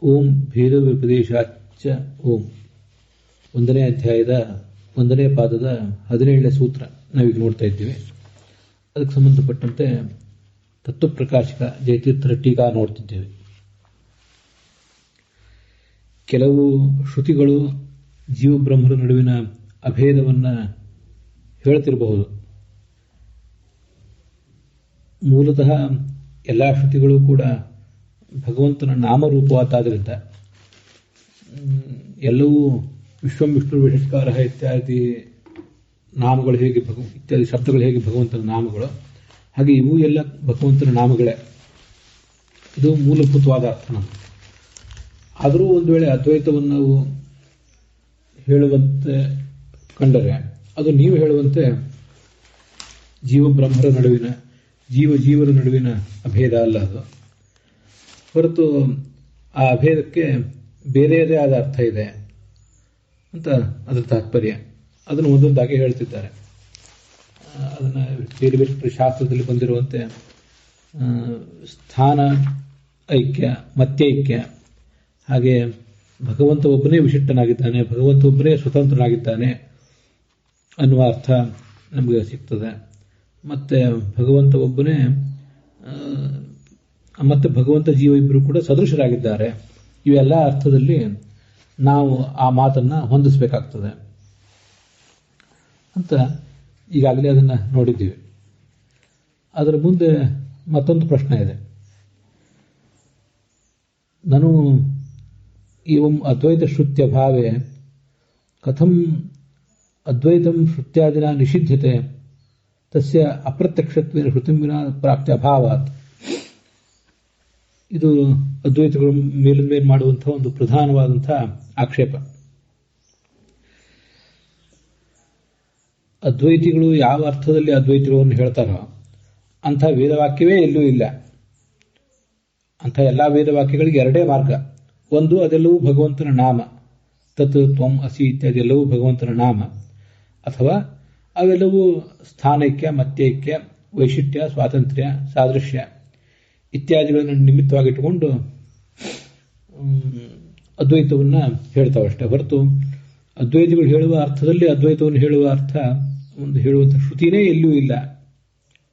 ಓಂ ಭೇದ ವಿಪದೇಶಾಚ ಓಂ 1ನೇ ಅಧ್ಯಾಯದ 1ನೇ ಪಾದದ 17ನೇ ಸೂತ್ರ ನಾವೀಗ ನೋಡ್ತಾ ಇದ್ದೀವಿ. ಅದಕ್ಕೆ ಸಂಬಂಧಪಟ್ಟಂತೆ ತತ್ವಪ್ರಕಾಶಕ ಜಯತೀರ್ಥರ ಟೀಕಾ ನೋಡ್ತಿದ್ದೇವೆ. ಕೆಲವು ಶ್ರುತಿಗಳು ಜೀವಬ್ರಹ್ಮರ ನಡುವಿನ ಅಭೇದವನ್ನು ಹೇಳ್ತಿರಬಹುದು. ಮೂಲತಃ ಎಲ್ಲ ಶ್ರುತಿಗಳು ಕೂಡ ಭಗವಂತನ ನಾಮರೂಪವಾದ್ದರಿಂದ ಎಲ್ಲವೂ ವಿಶ್ವಂ ವಿಷ್ಣು ವಿಷತ್ಕಾರ ಇತ್ಯಾದಿ ನಾಮಗಳು ಹೇಗೆ ಇತ್ಯಾದಿ ಶಬ್ದಗಳು ಹೇಗೆ ಭಗವಂತನ ನಾಮಗಳು, ಹಾಗೆ ಇವು ಎಲ್ಲ ಭಗವಂತನ ನಾಮಗಳೇ. ಇದು ಮೂಲಭೂತವಾದ ಅರ್ಥ ನಮಗೆ. ಆದರೂ ಒಂದು ವೇಳೆ ಅದ್ವೈತವನ್ನು ನಾವು ಹೇಳುವಂತೆ ಕಂಡರೆ ಅದು ನೀವು ಹೇಳುವಂತೆ ಜೀವಬ್ರಹ್ಮರ ನಡುವಿನ ಜೀವರ ನಡುವಿನ ಅಭೇದ ಅಲ್ಲ ಅದು. ಹೊರತು ಆ ಅಭೇದಕ್ಕೆ ಬೇರೆಯದೇ ಆದ ಅರ್ಥ ಇದೆ ಅಂತ ಅದರ ತಾತ್ಪರ್ಯ. ಅದನ್ನು ಒಂದೊಂದಾಗಿ ಹೇಳ್ತಿದ್ದಾರೆ. ಅದನ್ನು ಬೇರೆ ಬೇರೆ ಶಾಸ್ತ್ರದಲ್ಲಿ ಬಂದಿರುವಂತೆ ಸ್ಥಾನ ಐಕ್ಯ, ಮತ್ಯೈಕ್ಯ, ಹಾಗೆ ಭಗವಂತ ಒಬ್ಬನೇ ವಿಶಿಷ್ಟನಾಗಿದ್ದಾನೆ, ಭಗವಂತ ಒಬ್ಬನೇ ಸ್ವತಂತ್ರನಾಗಿದ್ದಾನೆ ಅನ್ನುವ ಅರ್ಥ ನಮಗೆ ಸಿಗ್ತದೆ. ಮತ್ತೆ ಭಗವಂತ ಒಬ್ಬನೇ ಮತ್ತೆ ಭಗವಂತ ಜೀವ ಇಬ್ಬರು ಕೂಡ ಸದೃಶರಾಗಿದ್ದಾರೆ. ಇವೆಲ್ಲ ಅರ್ಥದಲ್ಲಿ ನಾವು ಆ ಮಾತನ್ನು ಹೊಂದಿಸಬೇಕಾಗ್ತದೆ ಅಂತ ಈಗಾಗಲೇ ಅದನ್ನು ನೋಡಿದ್ದೀವಿ. ಅದರ ಮುಂದೆ ಮತ್ತೊಂದು ಪ್ರಶ್ನೆ ಇದೆ. ನಾನು ಏವಂ ಅದ್ವೈತ ಶ್ರುತ್ಯ ಭಾವೆ ಕಥಂ ಅದ್ವೈತಂ ಶ್ರುತ್ಯಾದಿನ ನಿಷಿಧ್ಯತೆ ತಸ್ಯ ಅಪ್ರತ್ಯಕ್ಷತ್ವೇನ ಶ್ರುತಿಂ ವಿನಾ ಪ್ರಾಪ್ತಿ ಅಭಾವಾತ್. ಇದು ಅದ್ವೈತಗಳು ಮೇಲಿನ ಮಾಡುವಂತಹ ಒಂದು ಪ್ರಧಾನವಾದಂತಹ ಆಕ್ಷೇಪ. ಅದ್ವೈತಿಗಳು ಯಾವ ಅರ್ಥದಲ್ಲಿ ಅದ್ವೈತಗಳನ್ನು ಹೇಳ್ತಾರೋ ಅಂಥ ವೇದವಾಕ್ಯವೇ ಎಲ್ಲೂ ಇಲ್ಲ. ಅಂಥ ಎಲ್ಲ ವೇದವಾಕ್ಯಗಳಿಗೆ ಎರಡೇ ಮಾರ್ಗ. ಒಂದು, ಅದೆಲ್ಲವೂ ಭಗವಂತನ ನಾಮ, ತತ್ ತ್ವಂ ಅಸಿ ಇತ್ಯಾದಿ ಎಲ್ಲವೂ ಭಗವಂತನ ನಾಮ. ಅಥವಾ ಅವೆಲ್ಲವೂ ಸ್ಥಾನೈಕ್ಯ, ಮತ್ಯೈಕ್ಯ, ವೈಶಿಷ್ಟ್ಯ, ಸ್ವಾತಂತ್ರ್ಯ, ಸಾದೃಶ್ಯ ಇತ್ಯಾದಿಗಳನ್ನು ನಿಮಿತ್ತವಾಗಿಟ್ಟುಕೊಂಡು ಅದ್ವೈತವನ್ನು ಹೇಳ್ತಾವಷ್ಟೇ. ಹೊರತು ಅದ್ವೈತಗಳು ಹೇಳುವ ಅರ್ಥದಲ್ಲಿ ಅದ್ವೈತವನ್ನು ಹೇಳುವ ಅರ್ಥ ಒಂದು ಹೇಳುವಂಥ ಶ್ರುತಿನೇ ಎಲ್ಲೂ ಇಲ್ಲ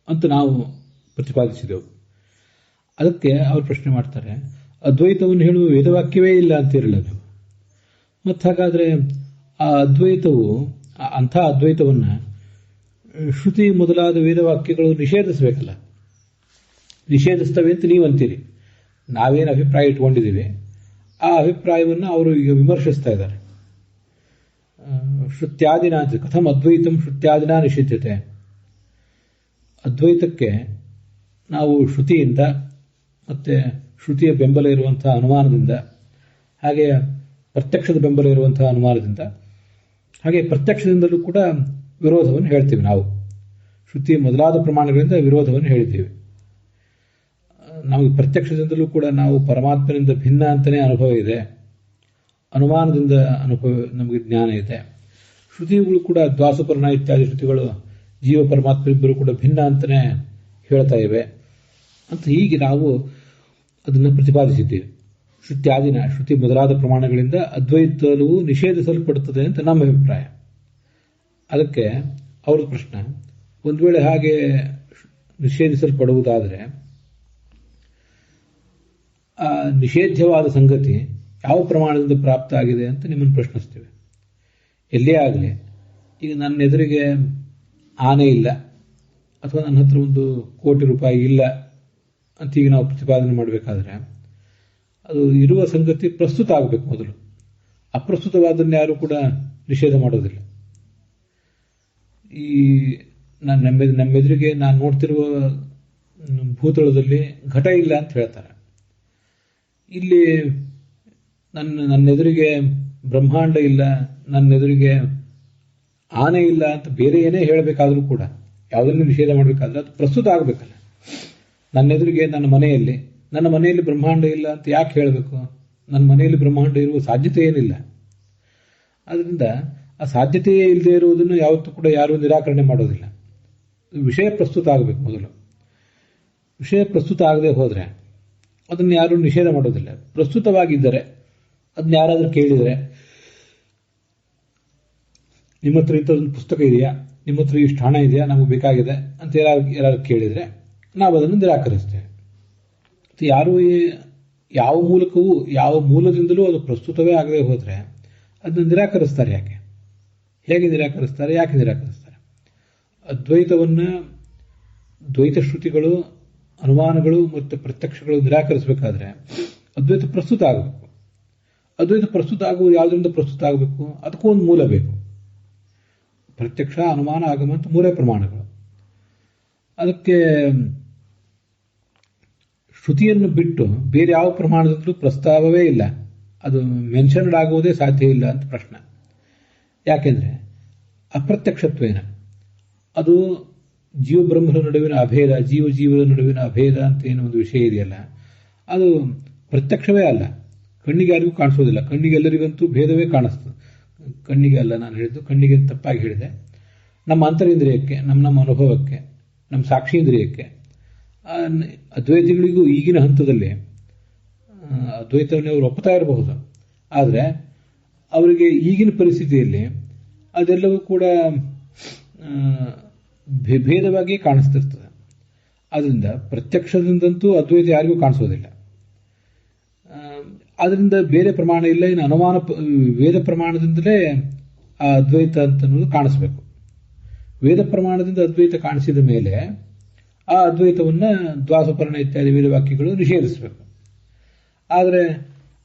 ಅಂತ ನಾವು ಪ್ರತಿಪಾದಿಸಿದೆವು. ಅದಕ್ಕೆ ಅವರು ಪ್ರಶ್ನೆ ಮಾಡ್ತಾರೆ, ಅದ್ವೈತವನ್ನು ಹೇಳುವ ವೇದವಾಕ್ಯವೇ ಇಲ್ಲ ಅಂತಿರಲ್ಲ ನೀವು. ಮತ್ತು ಹಾಗಾದರೆ ಆ ಅದ್ವೈತವು ಅಂಥ ಅದ್ವೈತವನ್ನು ಶ್ರುತಿ ಮೊದಲಾದ ವೇದವಾಕ್ಯಗಳು ನಿಷೇಧಿಸಬೇಕಲ್ಲ. ನಿಷೇಧಿಸ್ತವೆ ಅಂತ ನೀವು ಅಂತೀರಿ. ನಾವೇನು ಅಭಿಪ್ರಾಯ ಇಟ್ಕೊಂಡಿದ್ದೀವಿ ಆ ಅಭಿಪ್ರಾಯವನ್ನು ಅವರು ಈಗ ವಿಮರ್ಶಿಸ್ತಾ ಇದ್ದಾರೆ. ಶ್ರುತ್ಯಾದಿನ ಕಥಂ ಅದ್ವೈತಂ ಶ್ರುತ್ಯಾದಿನ ನಿಷಿದ್ಧತೆ. ಅದ್ವೈತಕ್ಕೆ ನಾವು ಶ್ರುತಿಯಿಂದ ಮತ್ತೆ ಶ್ರುತಿಯ ಬೆಂಬಲ ಇರುವಂತಹ ಅನುಮಾನದಿಂದ, ಹಾಗೆ ಪ್ರತ್ಯಕ್ಷದ ಬೆಂಬಲ ಇರುವಂತಹ ಅನುಮಾನದಿಂದ, ಹಾಗೆ ಪ್ರತ್ಯಕ್ಷದಿಂದಲೂ ಕೂಡ ವಿರೋಧವನ್ನು ಹೇಳ್ತೀವಿ. ನಾವು ಶ್ರುತಿ ಮೊದಲಾದ ಪ್ರಮಾಣಗಳಿಂದ ವಿರೋಧವನ್ನು ಹೇಳಿದ್ದೀವಿ. ನಮಗೆ ಪ್ರತ್ಯಕ್ಷದಿಂದಲೂ ಕೂಡ ನಾವು ಪರಮಾತ್ಮನಿಂದ ಭಿನ್ನ ಅಂತಲೇ ಅನುಭವ ಇದೆ, ಅನುಮಾನದಿಂದ ಅನುಭವ ನಮಗೆ ಜ್ಞಾನ ಇದೆ. ಶ್ರುತಿಗಳು ಕೂಡ ದ್ವಾಸಪರ್ಣ ಇತ್ಯಾದಿ ಶ್ರುತಿಗಳು ಜೀವ ಪರಮಾತ್ಮ ಇಬ್ಬರು ಕೂಡ ಭಿನ್ನ ಅಂತಲೇ ಹೇಳ್ತಾ ಇವೆ ಅಂತ ಹೀಗೆ ನಾವು ಅದನ್ನು ಪ್ರತಿಪಾದಿಸಿದ್ದೇವೆ. ಶ್ರುತ್ಯಾದಿನ ಶ್ರುತಿ ಮೊದಲಾದ ಪ್ರಮಾಣಗಳಿಂದ ಅದ್ವೈತವು ನಿಷೇಧಿಸಲ್ಪಡುತ್ತದೆ ಅಂತ ನಮ್ಮ ಅಭಿಪ್ರಾಯ. ಅದಕ್ಕೆ ಅವ್ರದ್ದು ಪ್ರಶ್ನೆ, ಒಂದು ವೇಳೆ ಹಾಗೆ ನಿಷೇಧಿಸಲ್ಪಡುವುದಾದರೆ ಆ ನಿಷೇಧ್ಯವಾದ ಸಂಗತಿ ಯಾವ ಪ್ರಮಾಣದಿಂದ ಪ್ರಾಪ್ತ ಆಗಿದೆ ಅಂತ ನಿಮ್ಮನ್ನು ಪ್ರಶ್ನಿಸ್ತೇವೆ. ಎಲ್ಲೇ ಆಗಲಿ, ಈಗ ನನ್ನ ಎದುರಿಗೆ ಆನೆ ಇಲ್ಲ ಅಥವಾ ನನ್ನ ಹತ್ರ ₹1 ಕೋಟಿ ಇಲ್ಲ ಅಂತ ಈಗ ನಾವು ಪ್ರತಿಪಾದನೆ ಮಾಡಬೇಕಾದ್ರೆ ಅದು ಇರುವ ಸಂಗತಿ ಪ್ರಸ್ತುತ ಆಗಬೇಕು ಮೊದಲು. ಅಪ್ರಸ್ತುತವಾದನ್ನು ಯಾರು ಕೂಡ ನಿಷೇಧ ಮಾಡೋದಿಲ್ಲ. ಈ ನಮ್ಮೆದುರಿಗೆ ನಾನು ನೋಡ್ತಿರುವ ಭೂತಳದಲ್ಲಿ ಘಟ ಇಲ್ಲ ಅಂತ ಹೇಳ್ತಾರೆ. ಇಲ್ಲಿ ನನ್ನೆದುರಿಗೆ ಬ್ರಹ್ಮಾಂಡ ಇಲ್ಲ, ನನ್ನೆದುರಿಗೆ ಆನೆ ಇಲ್ಲ ಅಂತ ಬೇರೆ ಏನೇ ಹೇಳಬೇಕಾದ್ರೂ ಕೂಡ, ಯಾವುದನ್ನು ನಿಷೇಧ ಮಾಡಬೇಕಾದ್ರೆ ಅದು ಪ್ರಸ್ತುತ ಆಗಬೇಕಲ್ಲ. ನನ್ನೆದುರಿಗೆ ನನ್ನ ಮನೆಯಲ್ಲಿ ಬ್ರಹ್ಮಾಂಡ ಇಲ್ಲ ಅಂತ ಯಾಕೆ ಹೇಳಬೇಕು? ನನ್ನ ಮನೆಯಲ್ಲಿ ಬ್ರಹ್ಮಾಂಡ ಇರುವ ಸಾಧ್ಯತೆ ಏನಿಲ್ಲ. ಆದ್ದರಿಂದ ಆ ಸಾಧ್ಯತೆಯೇ ಇಲ್ಲದೆ ಇರುವುದನ್ನು ಯಾವತ್ತೂ ಕೂಡ ಯಾರೂ ನಿರಾಕರಣೆ ಮಾಡೋದಿಲ್ಲ. ವಿಷಯ ಪ್ರಸ್ತುತ ಆಗಬೇಕು ಮೊದಲು. ವಿಷಯ ಪ್ರಸ್ತುತ ಆಗದೆ ಹೋದರೆ ಅದನ್ನು ಯಾರು ನಿಷೇಧ ಮಾಡೋದಿಲ್ಲ. ಪ್ರಸ್ತುತವಾಗಿದ್ದರೆ ಅದನ್ನ ಯಾರಾದರೂ ಕೇಳಿದರೆ, ನಿಮ್ಮ ಹತ್ರ ಇಂಥದ್ದೊಂದು ಪುಸ್ತಕ ಇದೆಯಾ, ನಿಮ್ಮ ಹತ್ರ ಇಷ್ಟು ಹಣ ಇದೆಯಾ, ನಮಗೆ ಬೇಕಾಗಿದೆ ಅಂತ ಯಾರು ಕೇಳಿದರೆ ನಾವು ಅದನ್ನು ನಿರಾಕರಿಸ್ತೇವೆ. ಯಾರು ಯಾವ ಮೂಲಕವೂ ಯಾವ ಮೂಲದಿಂದಲೂ ಅದು ಪ್ರಸ್ತುತವೇ ಆಗದೆ ಹೋದರೆ ಅದನ್ನು ನಿರಾಕರಿಸ್ತಾರೆ. ಯಾಕೆ, ಹೇಗೆ ನಿರಾಕರಿಸ್ತಾರೆ, ಯಾಕೆ ನಿರಾಕರಿಸ್ತಾರೆ? ಅದ್ವೈತವನ್ನು ದ್ವೈತ ಶ್ರುತಿಗಳು, ಅನುಮಾನಗಳು ಮತ್ತು ಪ್ರತ್ಯಕ್ಷಗಳು ನಿರಾಕರಿಸಬೇಕಾದ್ರೆ ಅದ್ವೈತ ಪ್ರಸ್ತುತ ಆಗಬೇಕು. ಅದ್ವೈತ ಪ್ರಸ್ತುತ ಆಗುವುದು ಯಾವುದರಿಂದ ಪ್ರಸ್ತುತ ಆಗಬೇಕು? ಅದಕ್ಕೂ ಒಂದು ಮೂಲ ಬೇಕು. ಪ್ರತ್ಯಕ್ಷ, ಅನುಮಾನ, ಆಗಮ ಅಂತ ಮೂರೇ ಪ್ರಮಾಣಗಳು. ಅದಕ್ಕೆ ಶ್ರುತಿಯನ್ನು ಬಿಟ್ಟು ಬೇರೆ ಯಾವ ಪ್ರಮಾಣದಿಂದಲೂ ಪ್ರಸ್ತಾವವೇ ಇಲ್ಲ, ಅದು ಮೆನ್ಷನ್ಡ್ ಆಗುವುದೇ ಸಾಧ್ಯ ಇಲ್ಲ ಅಂತ ಪ್ರಶ್ನೆ. ಯಾಕೆಂದ್ರೆ ಅಪ್ರತ್ಯಕ್ಷತ್ವೇನ ಅದು ಜೀವಬ್ರಹ್ಮರ ನಡುವಿನ ಅಭೇದ, ಜೀವರ ನಡುವಿನ ಅಭೇದ ಅಂತ ಏನೋ ಒಂದು ವಿಷಯ ಇದೆಯಲ್ಲ, ಅದು ಪ್ರತ್ಯಕ್ಷವೇ ಅಲ್ಲ. ಕಣ್ಣಿಗೆ ಯಾರಿಗೂ ಕಾಣಿಸೋದಿಲ್ಲ. ಕಣ್ಣಿಗೆ ಎಲ್ಲರಿಗಂತೂ ಭೇದವೇ ಕಾಣಿಸ್ತದೆ. ಕಣ್ಣಿಗೆ ಅಲ್ಲ ನಾನು ಹೇಳಿದ್ದು, ಕಣ್ಣಿಗೆ ತಪ್ಪಾಗಿ ಹೇಳಿದೆ. ನಮ್ಮ ಅಂತರೇಂದ್ರಿಯಕ್ಕೆ, ನಮ್ಮ ಅನುಭವಕ್ಕೆ, ನಮ್ಮ ಸಾಕ್ಷೀಂದ್ರಿಯಕ್ಕೆ, ಅದ್ವೈತಿಗಳಿಗೂ ಈಗಿನ ಹಂತದಲ್ಲಿ ಅದ್ವೈತವನ್ನು ಅವರು ಒಪ್ಪುತ್ತಾ ಇರಬಹುದು. ಆದರೆ ಅವರಿಗೆ ಈಗಿನ ಪರಿಸ್ಥಿತಿಯಲ್ಲಿ ಅದೆಲ್ಲವೂ ಕೂಡ ಭೇದವಾಗಿ ಕಾಣಿಸ್ತಿರ್ತದೆ. ಆದ್ದರಿಂದ ಪ್ರತ್ಯಕ್ಷದಿಂದಂತೂ ಅದ್ವೈತ ಯಾರಿಗೂ ಕಾಣಿಸೋದಿಲ್ಲ. ಅದರಿಂದ ಬೇರೆ ಪ್ರಮಾಣ ಇಲ್ಲ. ಇನ್ನು ಅನುಮಾನ ವೇದ ಪ್ರಮಾಣದಿಂದಲೇ ಆ ಅದ್ವೈತ ಅಂತ ಅನ್ನೋದು ಕಾಣಿಸ್ಬೇಕು. ವೇದ ಪ್ರಮಾಣದಿಂದ ಅದ್ವೈತ ಕಾಣಿಸಿದ ಮೇಲೆ ಆ ಅದ್ವೈತವನ್ನು ದ್ವಾಸಪರ್ಣ ಇತ್ಯಾದಿ ವೇದವಾಕ್ಯಗಳು ನಿಷೇಧಿಸಬೇಕು. ಆದರೆ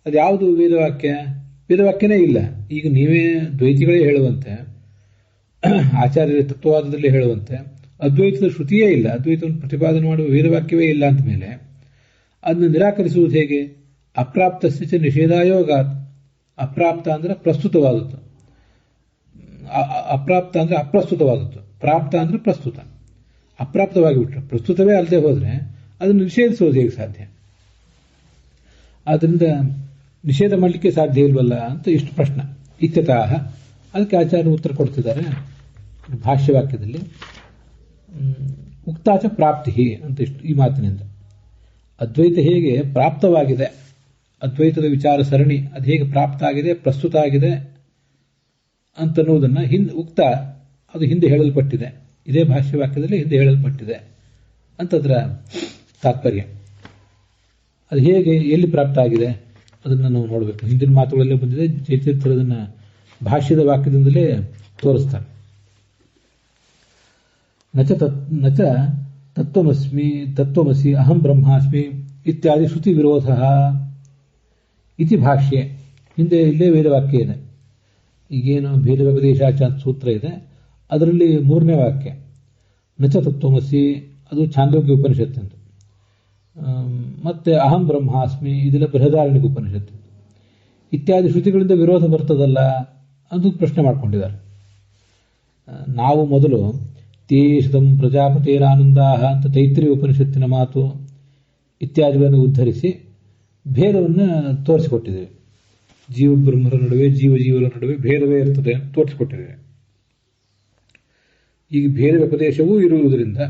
ಅದ್ಯಾವುದು ವೇದವಾಕ್ಯ? ವೇದವಾಕ್ಯನೇ ಇಲ್ಲ. ಈಗ ನೀವೇ ದ್ವೈತಿಗಳೇ ಹೇಳುವಂತೆ, ಆಚಾರ್ಯರ ತತ್ವವಾದದಲ್ಲಿ ಹೇಳುವಂತೆ ಅದ್ವೈತದ ಶ್ರುತಿಯೇ ಇಲ್ಲ, ಅದ್ವೈತವನ್ನು ಪ್ರತಿಪಾದನೆ ಮಾಡುವ ವೇದವಾಕ್ಯವೇ ಇಲ್ಲ ಅಂತ ಮೇಲೆ ಅದನ್ನು ನಿರಾಕರಿಸುವುದು ಹೇಗೆ? ಅಪ್ರಾಪ್ತಸ್ಯ ನಿಷೇಧಾಯೋಗಾತ್. ಅಪ್ರಾಪ್ತ ಅಂದ್ರೆ ಪ್ರಸ್ತುತವಾದದ್ದು, ಅಪ್ರಾಪ್ತ ಅಂದ್ರೆ ಅಪ್ರಸ್ತುತವಾದದ್ದು, ಪ್ರಾಪ್ತ ಅಂದ್ರೆ ಪ್ರಸ್ತುತ. ಅಪ್ರಾಪ್ತವಾಗಿ ಬಿಟ್ರೆ, ಪ್ರಸ್ತುತವೇ ಅಲ್ಲದೆ ಹೋದ್ರೆ ಅದನ್ನು ನಿಷೇಧಿಸುವುದು ಹೇಗೆ ಸಾಧ್ಯ? ಆದ್ದರಿಂದ ನಿಷೇಧ ಮಾಡಲಿಕ್ಕೆ ಸಾಧ್ಯ ಇಲ್ವಲ್ಲ ಅಂತ ಇಷ್ಟು ಪ್ರಶ್ನೆ ಇತ್ಯತಃ. ಅದಕ್ಕೆ ಆಚಾರ್ಯರು ಉತ್ತರ ಕೊಡ್ತಿದ್ದಾರೆ ಭಾಷ್ಯವಾಕ್ಯದಲ್ಲಿ. ಉಕ್ತಾಚ ಪ್ರಾಪ್ತಿ ಅಂತ ಇಷ್ಟು ಈ ಮಾತಿನಿಂದ ಅದ್ವೈತ ಹೇಗೆ ಪ್ರಾಪ್ತವಾಗಿದೆ, ಅದ್ವೈತದ ವಿಚಾರ ಸರಣಿ ಅದು ಹೇಗೆ ಪ್ರಾಪ್ತ ಆಗಿದೆ, ಪ್ರಸ್ತುತ ಆಗಿದೆ ಅಂತನ್ನುವುದನ್ನು ಉಕ್ತ ಅದು ಹಿಂದೆ ಹೇಳಲ್ಪಟ್ಟಿದೆ. ಇದೇ ಭಾಷ್ಯವಾಕ್ಯದಲ್ಲಿ ಹಿಂದೆ ಹೇಳಲ್ಪಟ್ಟಿದೆ ಅಂತದ್ರ ತಾತ್ಪರ್ಯ. ಅದು ಹೇಗೆ, ಎಲ್ಲಿ ಪ್ರಾಪ್ತ ಆಗಿದೆ ಅದನ್ನು ನಾವು ನೋಡಬೇಕು. ಹಿಂದಿನ ಮಾತುಗಳಲ್ಲೇ ಬಂದಿದೆ. ಜಯತೀರ್ಥರು ಅದನ್ನು ಭಾಷ್ಯದ ವಾಕ್ಯದಿಂದಲೇ ತೋರಿಸ್ತಾರೆ. ನಚ ತತ್ವಮಸಿ ಅಹಂ ಬ್ರಹ್ಮಾಸ್ಮಿ ಇತ್ಯಾದಿ ಶ್ರುತಿ ವಿರೋಧ ಇತಿ ಭಾಷ್ಯ. ಹಿಂದೆ ಇಲ್ಲೇ ವೇದವಾಕ್ಯ ಇದೆ. ಈಗೇನು ಭೇದ ವ್ಯಪದೇಶಾಚ ಸೂತ್ರ ಇದೆ, ಅದರಲ್ಲಿ 3ನೇ ವಾಕ್ಯ ನಚ ತತ್ವಮಸಿ, ಅದು ಛಾಂದೋಗ್ಯ ಉಪನಿಷತ್ತು. ಮತ್ತೆ ಅಹಂ ಬ್ರಹ್ಮಾಸ್ಮಿ ಇದೆಲ್ಲ ಬೃಹದಾರಣ್ಯಕ ಉಪನಿಷತ್ತು. ಇತ್ಯಾದಿ ಶ್ರುತಿಗಳಿಂದ ವಿರೋಧ ಬರ್ತದಲ್ಲ ಅಂತ ಪ್ರಶ್ನೆ ಮಾಡ್ಕೊಂಡಿದ್ದಾರೆ. ನಾವು ಮೊದಲು ತೇಷದಂ ಪ್ರಜಾಪತೇರಾನಂದಾಹ ಅಂತ ತೈತ್ರಿಯ ಉಪನಿಷತ್ತಿನ ಮಾತು ಇತ್ಯಾದಿಗಳನ್ನು ಉದ್ಧರಿಸಿ ಭೇದವನ್ನು ತೋರಿಸಿಕೊಟ್ಟಿದ್ದೇವೆ. ಜೀವ ಬ್ರಹ್ಮರ ನಡುವೆ, ಜೀವರ ನಡುವೆ ಭೇದವೇ ಇರ್ತದೆ ಅಂತ ತೋರಿಸಿಕೊಟ್ಟಿದ್ದೇವೆ. ಈಗ ಭೇದ ವ್ಯಪದೇಶವೂ ಇರುವುದರಿಂದ,